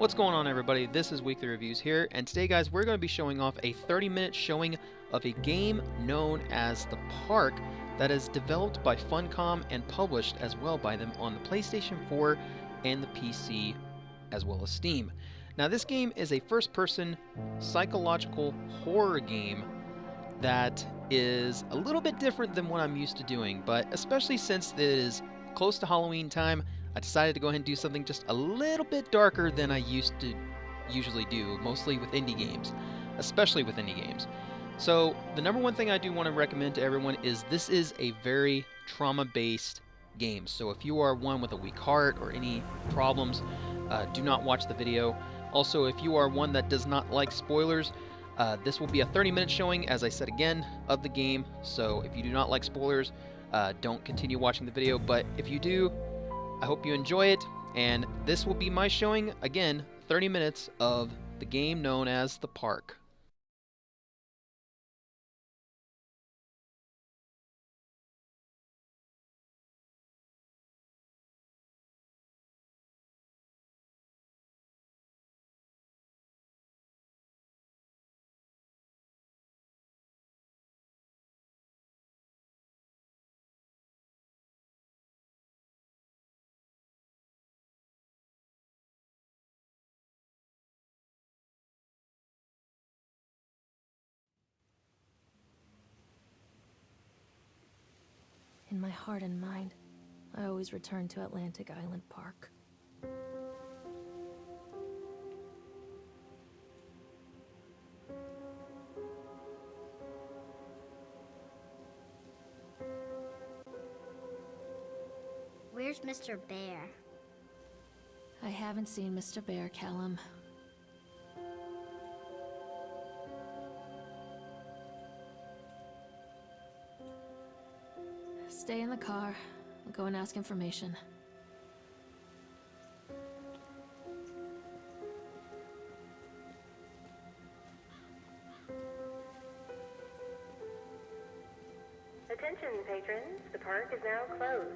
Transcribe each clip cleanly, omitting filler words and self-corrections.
What's going on, everybody? This is Weekly Reviews here, and today, guys, we're going to be showing off a 30-minute showing of a game known as The Park that is developed by FunCom and published as well by them on the PlayStation 4 and the PC, as well as Steam. Now, this game is a first-person psychological horror game that is a little bit different than what I'm used to doing, but especially since it is close to Halloween time, I decided to go ahead and do something just a little bit darker than I used to usually do, mostly with indie games, especially with indie games. So the number one thing I do want to recommend to everyone is this is a very trauma-based game. So if you are one with a weak heart or any problems, do not watch the video. Also, if you are one that does not like spoilers, this will be a 30-minute showing, as I said again, of the game. So if you do not like spoilers, don't continue watching the video. But if you do, I hope you enjoy it, and this will be my showing, again, 30 minutes of the game known as The Park. In my heart and mind, I always return to Atlantic Island Park. Where's Mr. Bear? I haven't seen Mr. Bear, Callum. Stay in the car. I'll go and ask information. Attention, patrons. The park is now closed.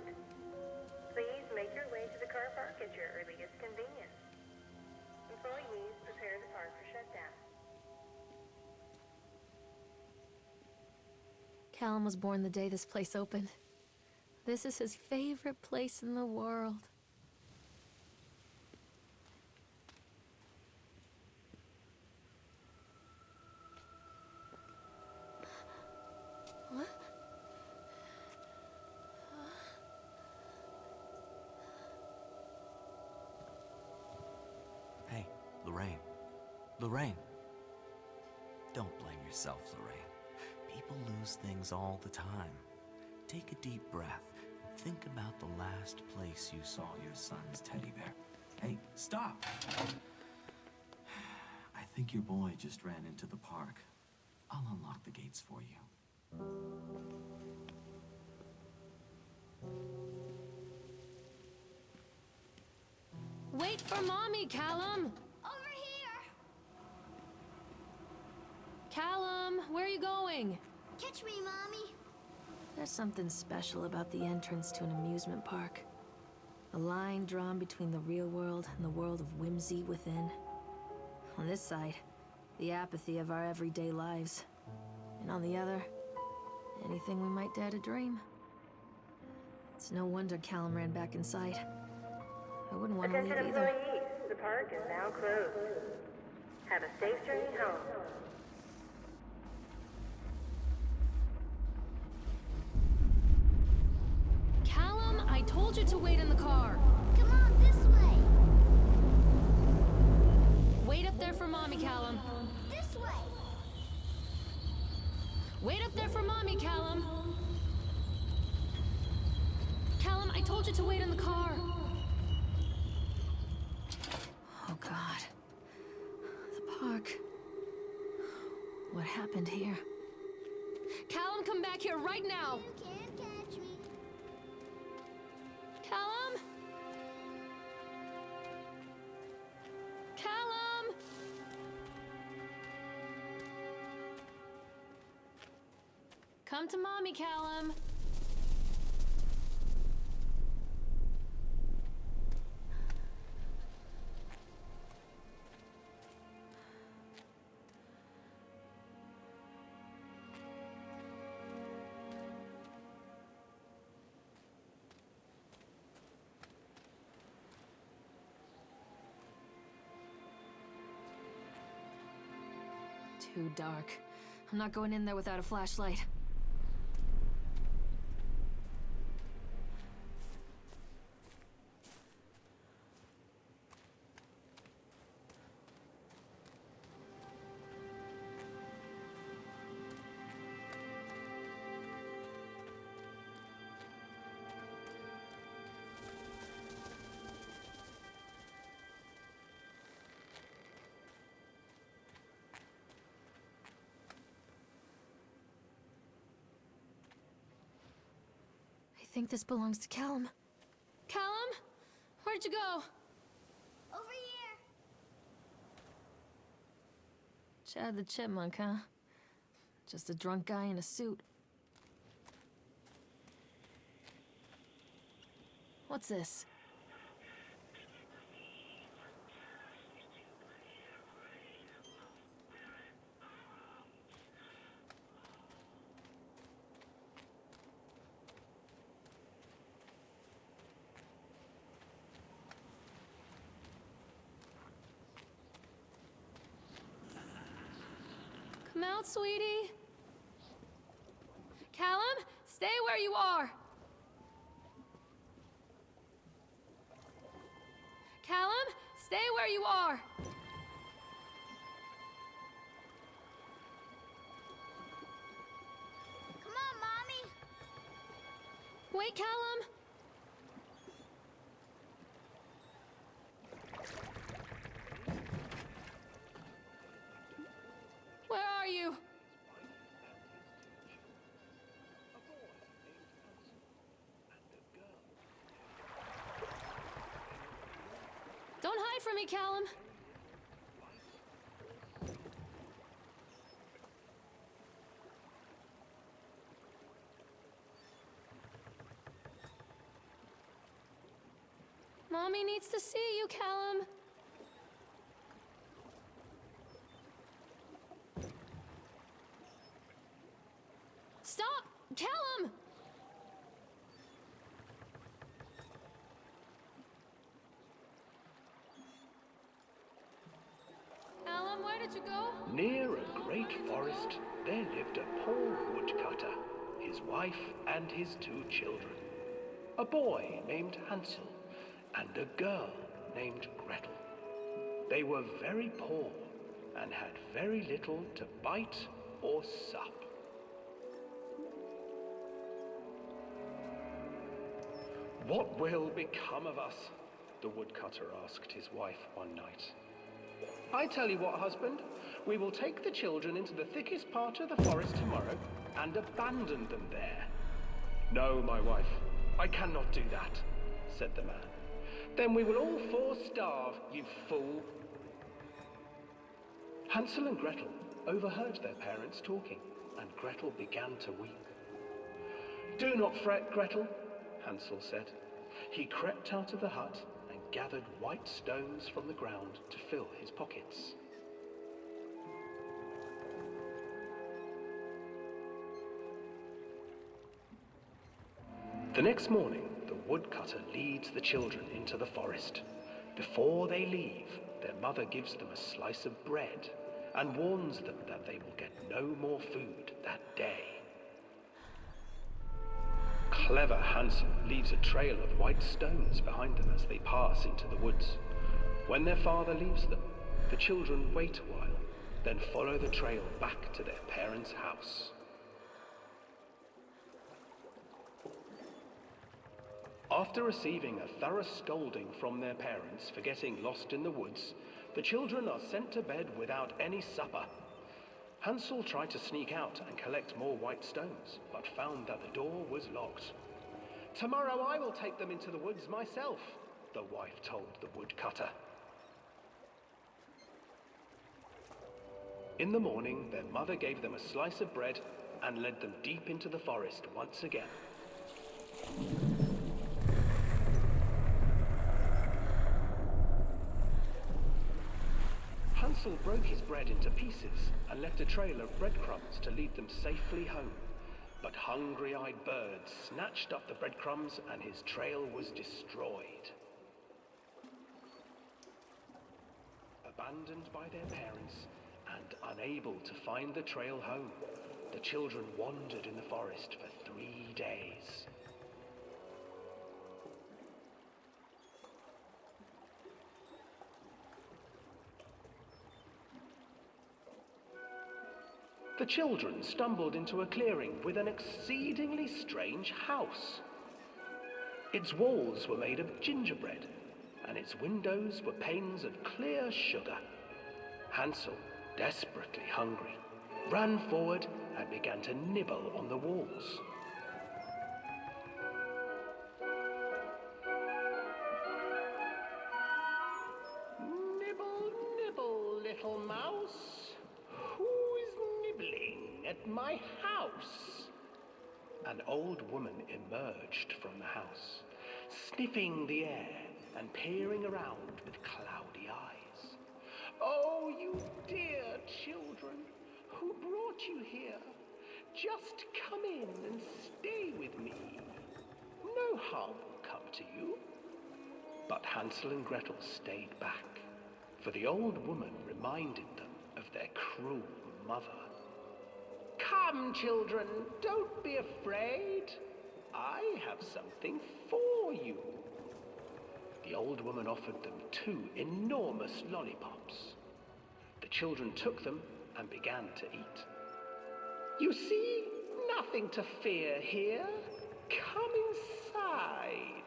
Please make your way to the car park at your earliest convenience. Employees, prepare the park for shutdown. Callum was born the day this place opened. This is his favorite place in the world. What? Hey, Lorraine. Lorraine. Don't blame yourself, Lorraine. People lose things all the time. Take a deep breath and think about the last place you saw your son's teddy bear. Hey, stop! I think your boy just ran into the park. I'll unlock the gates for you. Wait for Mommy, Callum! Over here! Callum, where are you going? Catch me, Mommy! There's something special about the entrance to an amusement park. A line drawn between the real world and the world of whimsy within. On this side, the apathy of our everyday lives. And on the other, anything we might dare to dream. It's no wonder Callum ran back inside. I wouldn't want to leave Attention, either. employees. The park is now closed. Have a safe journey home. Callum, I told you to wait in the car. Come on, this way! Wait up there for Mommy, Callum. This way! Wait up there for Mommy, Callum. Callum, I told you to wait in the car. Oh, God. The park. What happened here? Callum, come back here right now! You can't catch me. Callum? Callum? Come to Mommy, Callum. Too dark. I'm not going in there without a flashlight. I think this belongs to Callum. Callum? Where'd you go? Over here. Chad the Chipmunk, huh? Just a drunk guy in a suit. What's this? Come out, sweetie. Callum, stay where you are. Callum, stay where you are. Come on, Mommy. Wait, Callum. Where are you? Don't hide from me, Callum. Mommy needs to see you, Callum. Stop! Callum! Callum, where did you go? Near a great forest, there lived a poor woodcutter, his wife and his 2 children. A boy named Hansel and a girl named Gretel. They were very poor and had very little to bite or sup. What will become of us? The woodcutter asked his wife one night. I tell you what, husband, we will take the children into the thickest part of the forest tomorrow and abandon them there. No, my wife, I cannot do that, said the man. Then we will all 4 starve, you fool. Hansel and Gretel overheard their parents talking, and Gretel began to weep. Do not fret, Gretel, Hansel said. He crept out of the hut and gathered white stones from the ground to fill his pockets. The next morning, the woodcutter leads the children into the forest. Before they leave, their mother gives them a slice of bread and warns them that they will get no more food that day. Clever Hansel leaves a trail of white stones behind them as they pass into the woods. When their father leaves them, the children wait a while, then follow the trail back to their parents' house. After receiving a thorough scolding from their parents for getting lost in the woods, the children are sent to bed without any supper. Hansel tried to sneak out and collect more white stones, but found that the door was locked. Tomorrow I will take them into the woods myself, the wife told the woodcutter. In the morning, their mother gave them a slice of bread and led them deep into the forest once again. Hansel broke his bread into pieces and left a trail of breadcrumbs to lead them safely home. But hungry-eyed birds snatched up the breadcrumbs and his trail was destroyed. Abandoned by their parents, And unable to find the trail home, the children wandered in the forest for 3 days. The children stumbled into a clearing with an exceedingly strange house. Its walls were made of gingerbread, and its windows were panes of clear sugar. Hansel, desperately hungry, ran forward and began to nibble on the walls. Nibble, nibble, little mouse. Who is nibbling at my house? An old woman emerged from the house, sniffing the air and peering around with cloudy eyes. Oh, you dear children, who brought you here? Just come in and stay with me. No harm will come to you. But Hansel and Gretel stayed back, for the old woman reminded them of their cruel mother. Come, children, don't be afraid. I have something for you. The old woman offered them 2 enormous lollipops. The children took them and began to eat. You see, nothing to fear here. Come inside,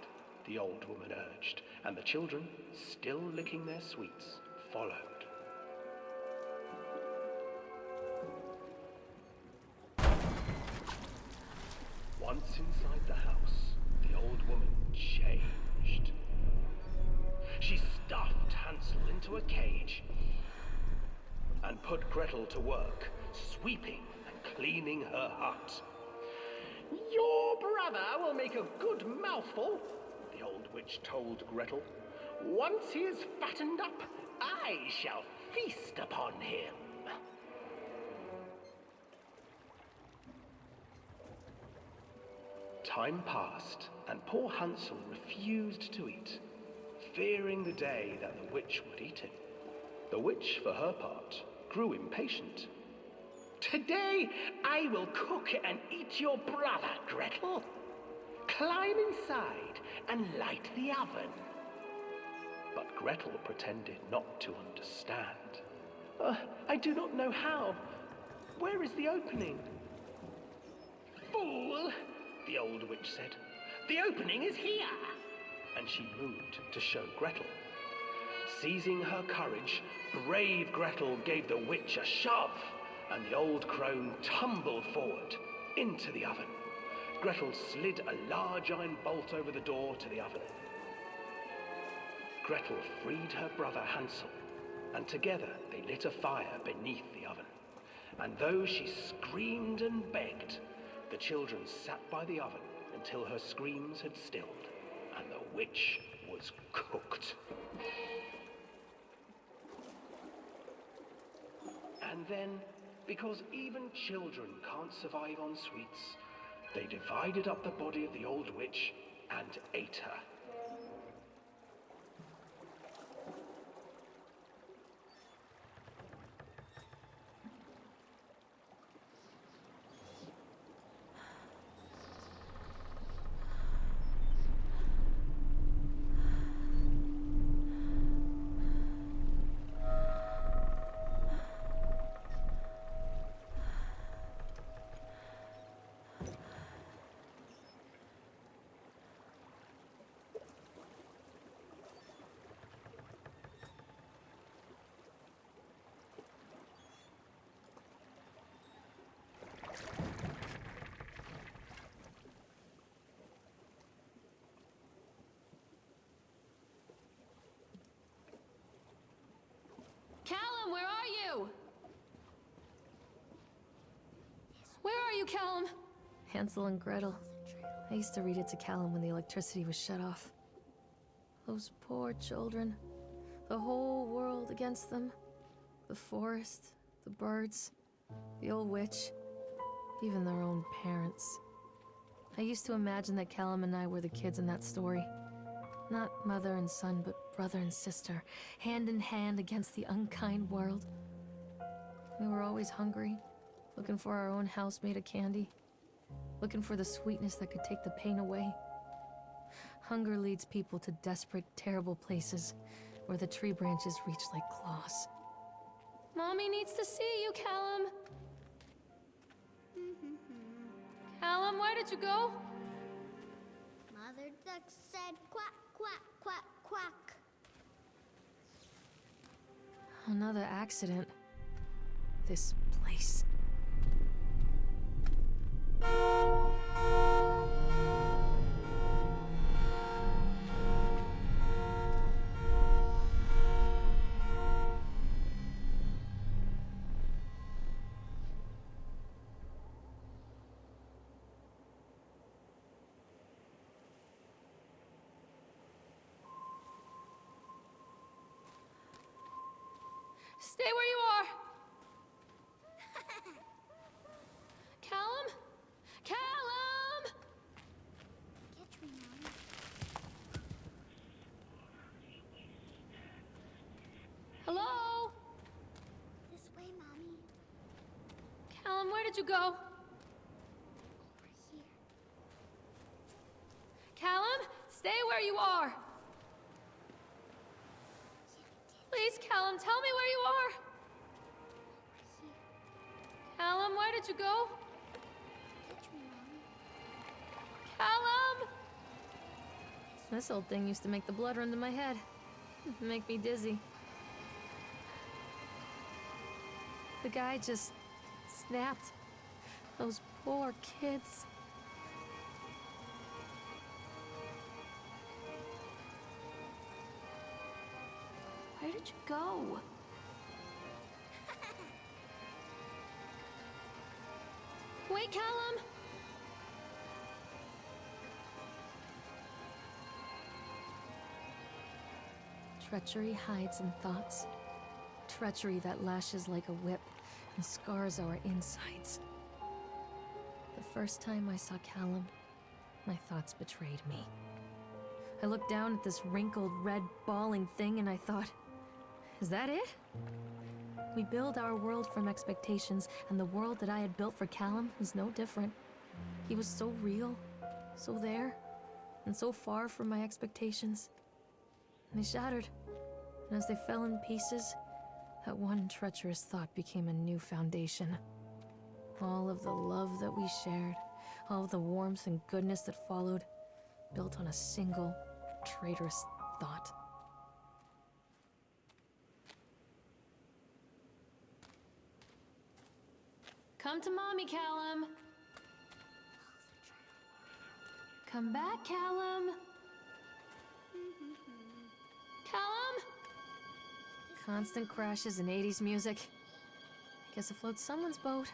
the old woman urged, and the children, still licking their sweets, followed. Once inside the house, the old woman changed. She stuffed Hansel into a cage and put Gretel to work, sweeping and cleaning her hut. Your brother will make a good mouthful, the old witch told Gretel. Once he is fattened up, I shall feast upon him. Time passed, and poor Hansel refused to eat, fearing the day that the witch would eat him. The witch, for her part, grew impatient. Today I will cook and eat your brother, Gretel. Climb inside and light the oven. But Gretel pretended not to understand. I do not know how. Where is the opening? Fool, the old witch said. The opening is here. And she moved to show Gretel. Seizing her courage, brave Gretel gave the witch a shove, and the old crone tumbled forward into the oven. Gretel slid a large iron bolt over the door to the oven. Gretel freed her brother Hansel, and together they lit a fire beneath the oven. And though she screamed and begged, the children sat by the oven until her screams had stilled, and the witch was cooked. And then, because even children can't survive on sweets, they divided up the body of the old witch and ate her. Callum, where are you? Where are you, Callum? Hansel and Gretel. I used to read it to Callum when the electricity was shut off. Those poor children. The whole world against them. The forest, the birds, the old witch, even their own parents. I used to imagine that Callum and I were the kids in that story. Not mother and son, but brother and sister, hand in hand against the unkind world. We were always hungry, looking for our own house made of candy, looking for the sweetness that could take the pain away. Hunger leads people to desperate, terrible places where the tree branches reach like claws. Mommy needs to see you, Callum. Callum, where did you go? Mother duck said quack, quack, quack, quack. Another accident. This place. Stay where you are! Callum? Callum! Catch me, Mom. Hello? This way, Mommy. Callum, where did you go? Over here. Callum, stay where you are! Please, Callum, tell me where you are! Callum, where did you go? Catch me, Mommy. Callum! This old thing used to make the blood run to my head. Make me dizzy. The guy just snapped. Those poor kids. Where did you go? Wait, Callum! Treachery hides in thoughts. Treachery that lashes like a whip and scars our insides. The first time I saw Callum, my thoughts betrayed me. I looked down at this wrinkled, red, bawling thing and I thought, is that it? We build our world from expectations, and the world that I had built for Callum was no different. He was so real, so there, and so far from my expectations. And they shattered, and as they fell in pieces, that one treacherous thought became a new foundation. All of the love that we shared, all of the warmth and goodness that followed, built on a single, traitorous thought. Come to Mommy, Callum. Come back, Callum. Callum? Constant crashes and 80s music. I guess it floats someone's boat.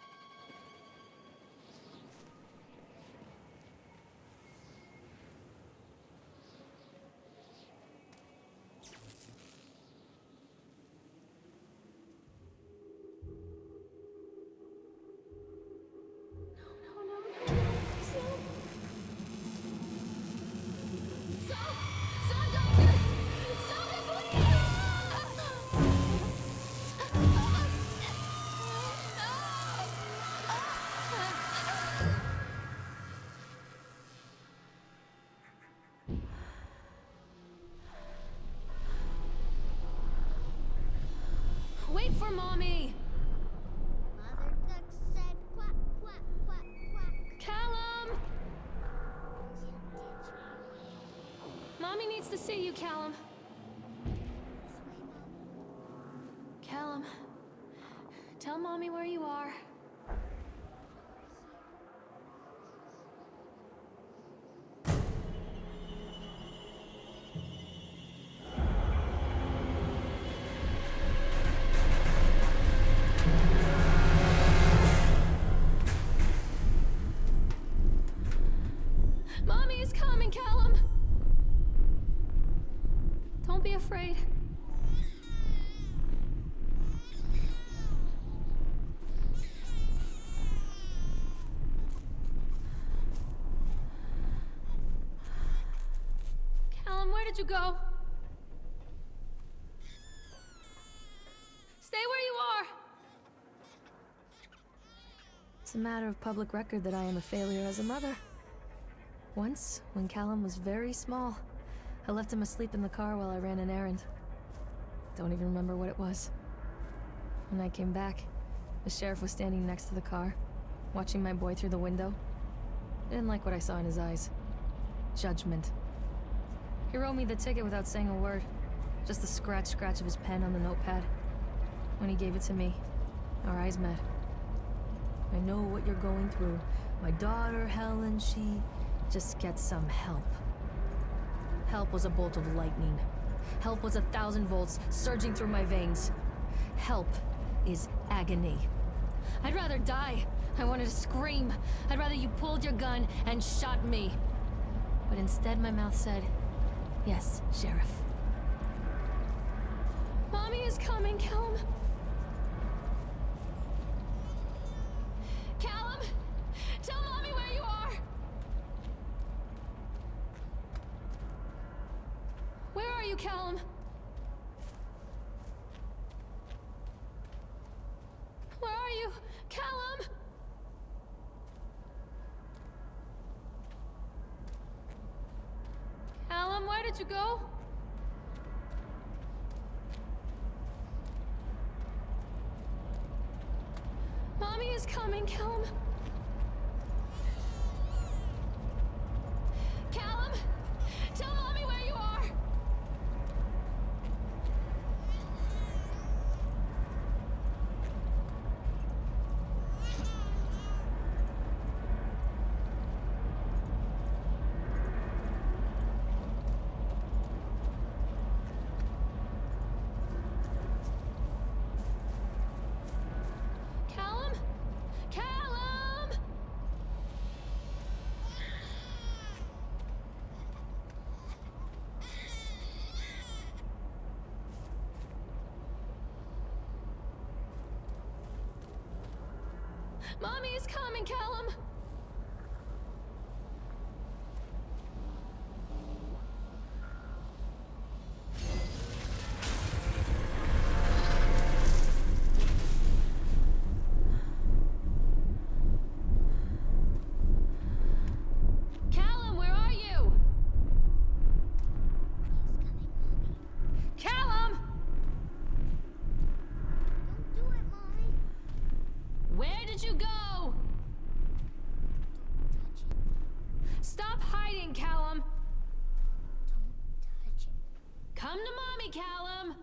Wait for Mommy! Mother duck said quack, quack, quack, quack. Callum! She'll ditch me. Mommy needs to see you, Callum. This way, Mommy. Callum, tell Mommy where you are. Mommy is coming, Callum! Don't be afraid. Callum, where did you go? Stay where you are! a matter of public record that I am a failure as a mother. Once, when Callum was very small, I left him asleep in the car while I ran an errand. Don't even remember what it was. When I came back, the sheriff was standing next to the car, watching my boy through the window. I didn't like what I saw in his eyes. Judgment. He wrote me the ticket without saying a word. Just the scratch of his pen on the notepad. When he gave it to me, our eyes met. I know what you're going through. My daughter, Helen, she just gets some help. Help was a bolt of lightning. Help was 1,000 volts surging through my veins. Help is agony. I'd rather die. I wanted to scream. I'd rather you pulled your gun and shot me. But instead my mouth said, yes, Sheriff. Mommy is coming, Callum. Callum! Tell Mommy where you are! Where are you, Callum? Where are you? Callum! Callum, where did you go? Mommy is coming, Callum. Callum! Tell Mommy where you are! Callum? Callum! Mommy is coming, Callum! Callum, where are you? He's coming, Mommy. Callum! Don't do it, Mommy. Where did you go? Touch it. Stop hiding, Callum! Don't touch it. Come to Mommy, Callum! Mommy,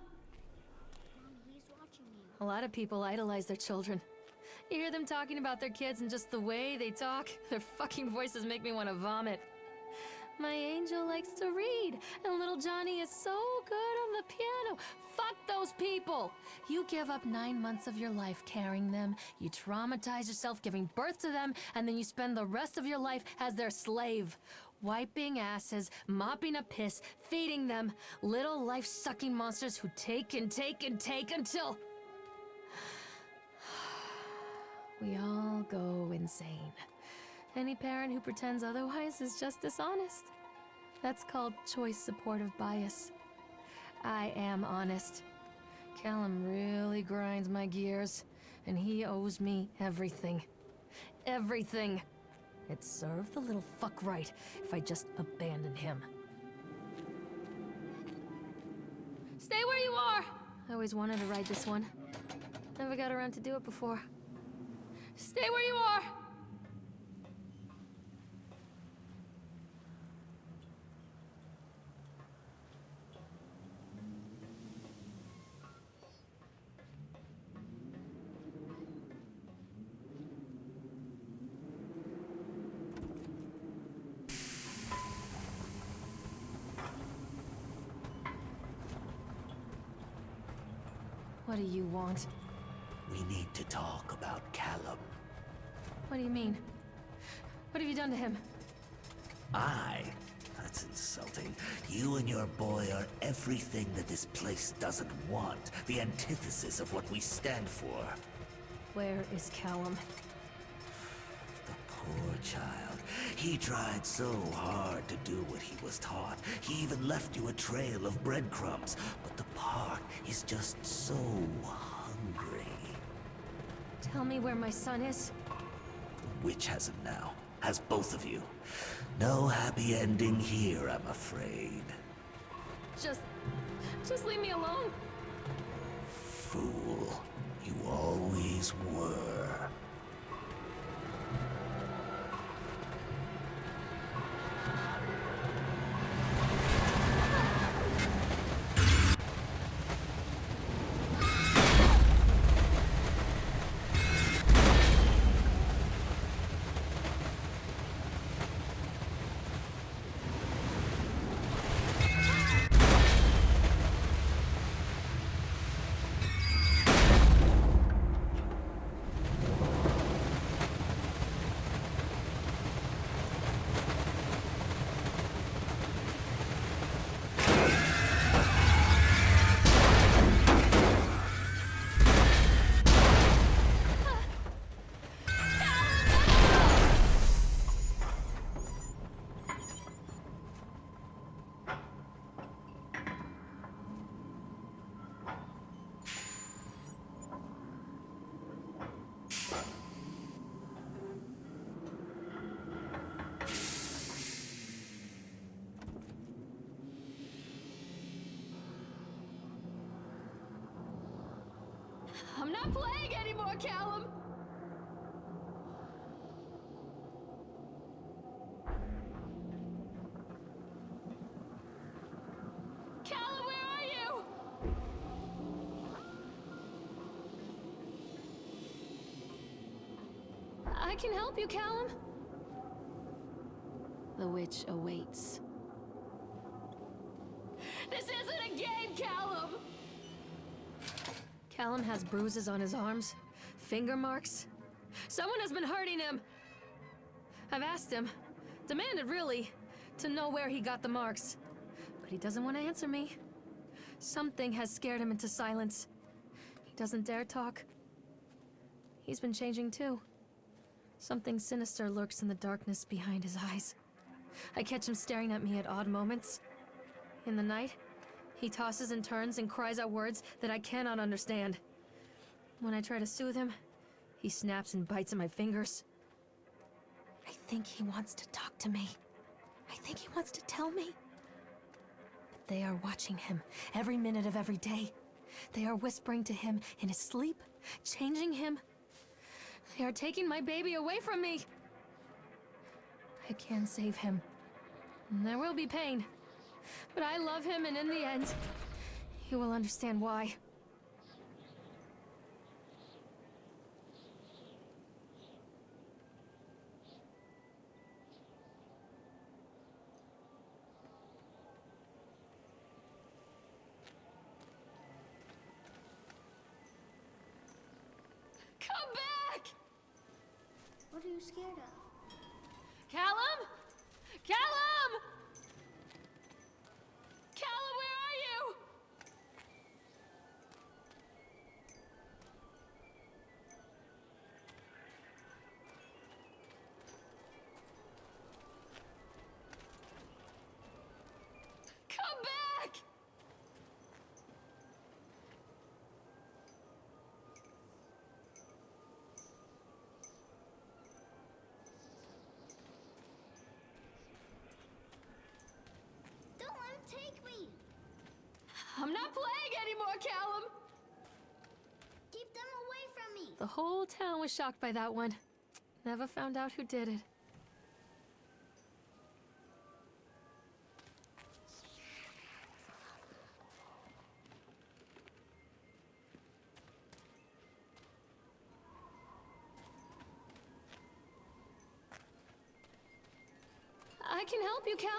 he's watching you. A lot of people idolize their children. You hear them talking about their kids and just the way they talk, their fucking voices make me want to vomit. My angel likes to read, and little Johnny is so good on the piano. Fuck those people! You give up 9 months of your life carrying them, you traumatize yourself giving birth to them, and then you spend the rest of your life as their slave. Wiping asses, mopping up piss, feeding them. Little life-sucking monsters who take and take and take until... we all go insane. Any parent who pretends otherwise is just dishonest. That's called choice supportive bias. I am honest. Callum really grinds my gears, and he owes me everything. Everything. It'd serve the little fuck right if I just abandoned him. Stay where you are! I always wanted to ride this one. Never got around to do it before. Stay where you are! What do you want? We need to talk about Callum. What do you mean? What have you done to him? That's insulting. You and your boy are everything that this place doesn't want. The antithesis of what we stand for. Where is Callum? The poor child. He tried so hard to do what he was taught. He even left you a trail of breadcrumbs. But the park is just so hungry. Tell me where my son is. witch has him now. Has both of you. No happy ending here, I'm afraid. Just leave me alone. Fool. You always were. I'm not playing anymore, Callum! Callum, where are you? I can help you, Callum. The witch awaits. This isn't a game, Callum! Callum has bruises on his arms, finger marks. Someone has been hurting him. I've asked him, demanded really, to know where he got the marks. But he doesn't want to answer me. Something has scared him into silence. He doesn't dare talk. He's been changing too. Something sinister lurks in the darkness behind his eyes. I catch him staring at me at odd moments. In the night, he tosses and turns and cries out words that I cannot understand. When I try to soothe him, he snaps and bites at my fingers. I think he wants to talk to me. I think he wants to tell me. But they are watching him every minute of every day. They are whispering to him in his sleep, changing him. They are taking my baby away from me. I can save him. And there will be pain. But I love him, and in the end, he will understand why. Come back! What are you scared of? Callum? Callum! Callum, where are you? Come back! Don't let him take me! I'm not playing anymore, Callum! Keep them away from me! The whole town was shocked by that one. Never found out who did it. I can help you, Callum.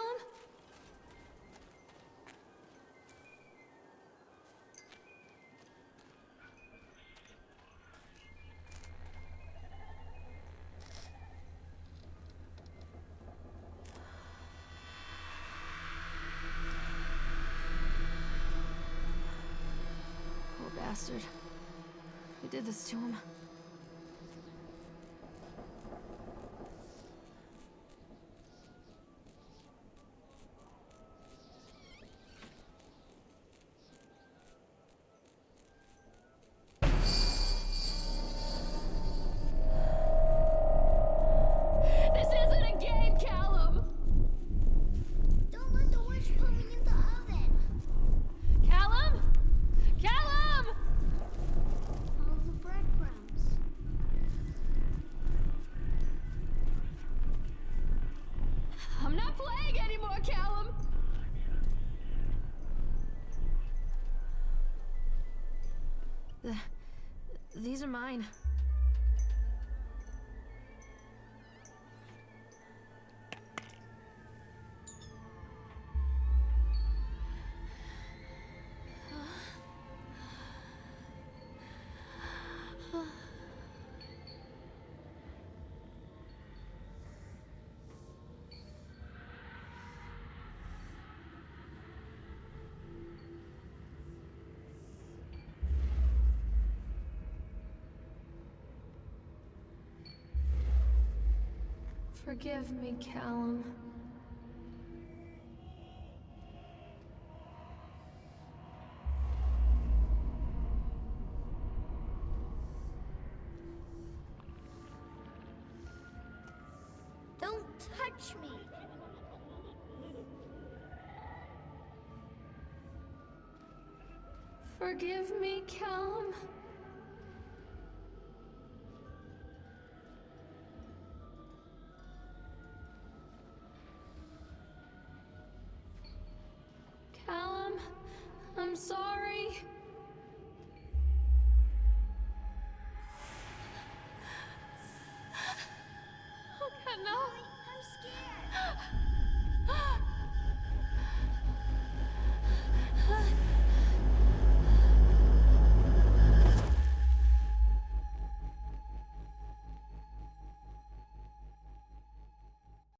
Poor bastard. Who did this to him? These are mine. Forgive me, Callum. Don't touch me. Forgive me, Callum. Callum, I'm sorry.